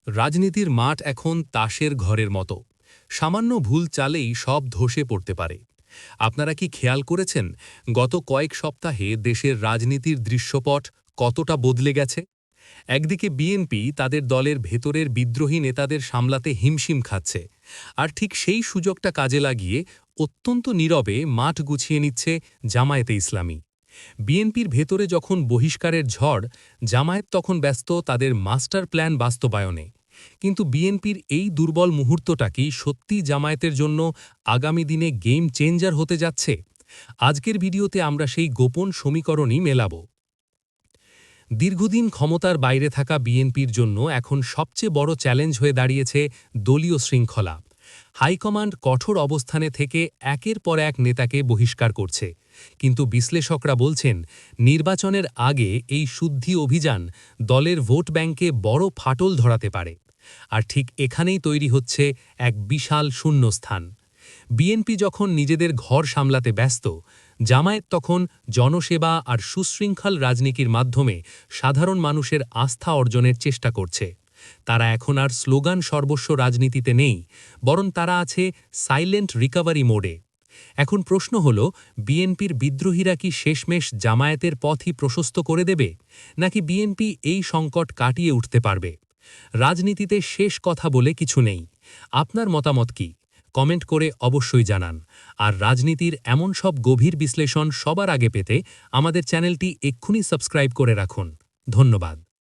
রাজনীতির মাঠ এখন তাসের ঘরের মতো। সামান্য ভুল চালেই সব ধসে পড়তে পারে। আপনারা কি খেয়াল করেছেন গত কয়েক সপ্তাহে দেশের রাজনীতির দৃশ্যপট কতটা বদলে গেছে? একদিকে বিএনপি তাদের দলের ভেতরের বিদ্রোহী নেতাদের সামলাতে হিমশিম খাচ্ছে, আর ঠিক সেই সুযোগটা কাজে লাগিয়ে অত্যন্ত নীরবে মাঠ গুছিয়ে নিচ্ছে জামায়াতে ইসলামী। বিএনপির ভেতরে যখন বহিষ্কারের ঝড়, জামায়াত তখন ব্যস্ত তাদের মাস্টার প্ল্যান বাস্তবায়নে। কিন্তু বিএনপির এই দুর্বল মুহূর্তটা কি সত্যি জামায়াতের জন্য আগামী দিনে গেম চেঞ্জার হতে যাচ্ছে? আজকের ভিডিওতে আমরা সেই গোপন সমীকরণই মেলাব। দীর্ঘদিন ক্ষমতার বাইরে থাকা বিএনপির জন্য এখন সবচেয়ে বড় চ্যালেঞ্জ হয়ে দাঁড়িয়েছে দলীয় শৃঙ্খলা। হাইকমান্ড কঠোর অবস্থানে থেকে একের পর এক নেতাকে বহিষ্কার করছে, কিন্তু বিশ্লেষকরা বলছেন নির্বাচনের আগে এই শুদ্ধি অভিযান দলের ভোট ব্যাংকে বড় ফাটল ধরাতে পারে। আর ঠিক এখানেই তৈরি হচ্ছে এক বিশাল শূন্যস্থান। বিএনপি যখন নিজেদের ঘর সামলাতে ব্যস্ত, জামায়াত তখন জনসেবা আর সুশৃঙ্খল রাজনীতির মাধ্যমে সাধারণ মানুষের আস্থা অর্জনের চেষ্টা করছে। তারা এখন আর স্লোগান সর্বস্ব রাজনীতিতে নেই, বরং তারা আছে সাইলেন্ট রিকভারি মোডে। এখন প্রশ্ন হল, বিএনপির বিদ্রোহীরা কি শেষমেশ জামায়াতের পথই প্রশস্ত করে দেবে, নাকি বিএনপি এই সংকট কাটিয়ে উঠতে পারবে? রাজনীতিতে শেষ কথা বলে কিছু নেই। আপনার মতামত কি? কমেন্ট করে অবশ্যই জানান। আর রাজনীতির এমন সব গভীর বিশ্লেষণ সবার আগে পেতে আমাদের চ্যানেলটি এক্ষুনি সাবস্ক্রাইব করে রাখুন। ধন্যবাদ।